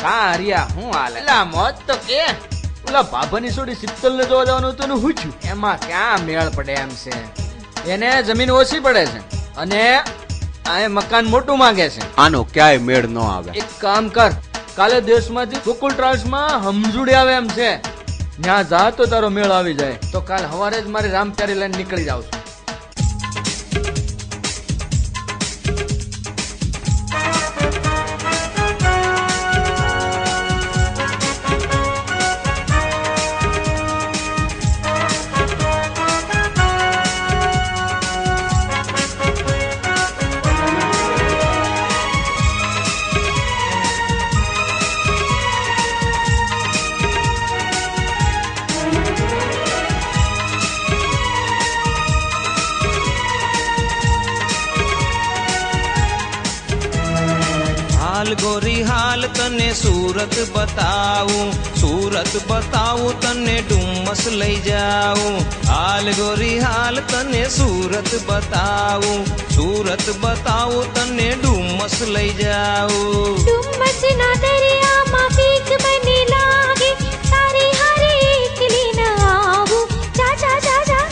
કા હરિયા હું હાલે? એલા મોજ તો કે ઓલા બાબાની છોડી શીતલ ને જોવા જવાનું હતું ને હું છું એમાં ક્યાં મેળ પડે એમ છે. એને જમીન ઓછી પડે છે અને આ મકાન મોટું માંગે છે. આનો ક્યાંય મેળ ન આવે. એક કામ કર, કાલે દેશમાંથી ગોકુલ ટ્રાવેલ્સ માં હમજુડી આવે એમ છે, ત્યાં જા તો તારો મેળ આવી જાય. તો કાલ સવારે જ મારી રામચારી લઈને નીકળી જાવ છું. ગોરી હાલ તને સુરત બતાવું, સુરત બતાવું તને ડુમસ લઈ જાઉં. હાલ ગોરી હાલ તને સુરત બતાવું, સુરત બતાવું તને ડુમસ લઈ જાઉં. ડુમસ ના દરિયામાં બીક મને લાગે, તારી હારે એકલી ન આવું. જા જા જા જા.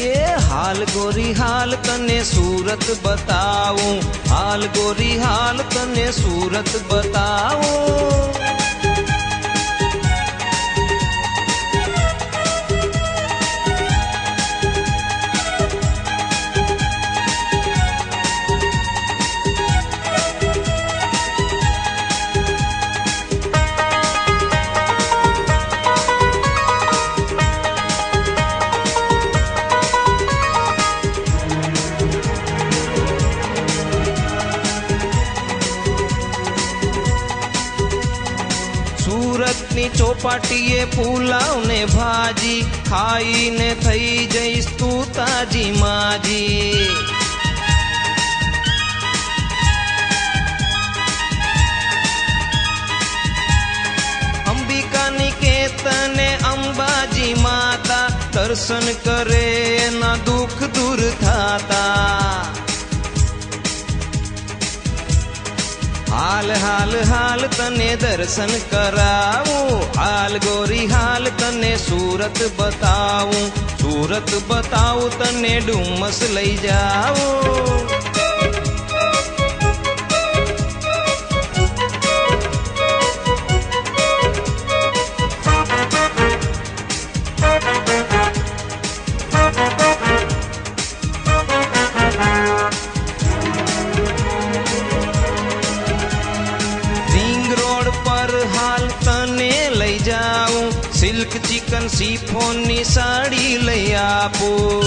એ હાલ ગોરી હાલ તને સુરત બતાવું, હાલ ગોરી હાલ તને સુરત બતાવું. સુરતની ચોપાટીએ પુલાવ ને ભાજી ખાઈને થઈ જઈશ તું તાજી માજી. અંબિકાની કેતને અંબાજી માતા દર્શન કરે એના દુઃખ દૂર થાતા. હાલ હાલ હાલ તને દર્શન કરાવું, હાલ ગોરી હાલ તને સુરત બતાવું, સુરત બતાવું તને ડુમસ લઈ જાઉં. સિલ્ક ચિકન શિફોનની સાડી લઈ આપું.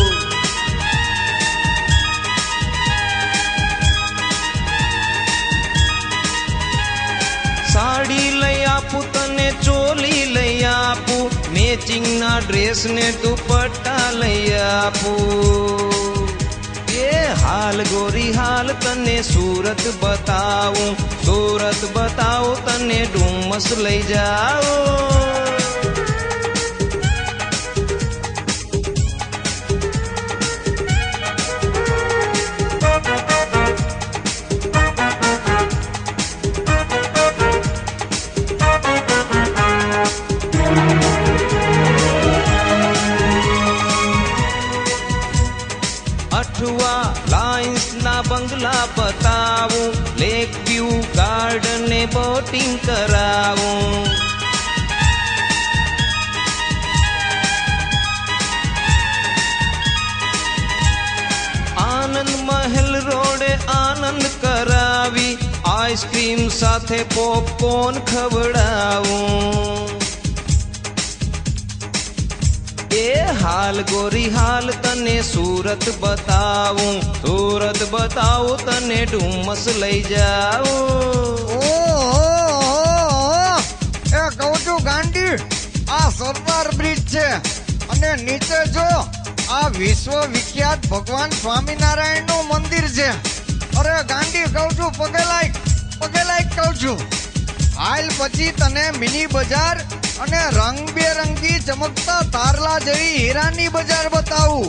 સાડી લઈ આપું તને, ચોલી લઈ આપું, મેચિંગના ડ્રેસ ને દુપટ્ટા લઈ આપું. એ હાલ ગોરી હાલ તને સુરત બતાવું, સુરત બતાવું તને ડુમસ લઈ જાઉં. અઠવા લાઇન્સ ના બંગલા બતાવું, લેક વ્યૂ ગાર્ડન ને બોટિંગ કરાવું. આનંદ મહેલ રોડે આનંદ કરાવી, આઈસ્ક્રીમ સાથે પોપકોર્ન ખવડાવું. એ હાલ ગોરી હાલ તને સુરત બતાવું, સુરત બતાવું તને ડુમસ લઈ જાઉં. એ કહું છું ગાંડી, આ સરદાર બ્રિજ છે અને નીચે જો આ વિશ્વ વિખ્યાત ભગવાન સ્વામિનારાયણ નું મંદિર છે. અરે ગાંડી કહું છું, પગે લાયક કહું છું. હાલ પછી તને મિની બજાર અને રંગબેરંગી ચમકતા તારલા જેવી હીરાની બજાર બતાવું.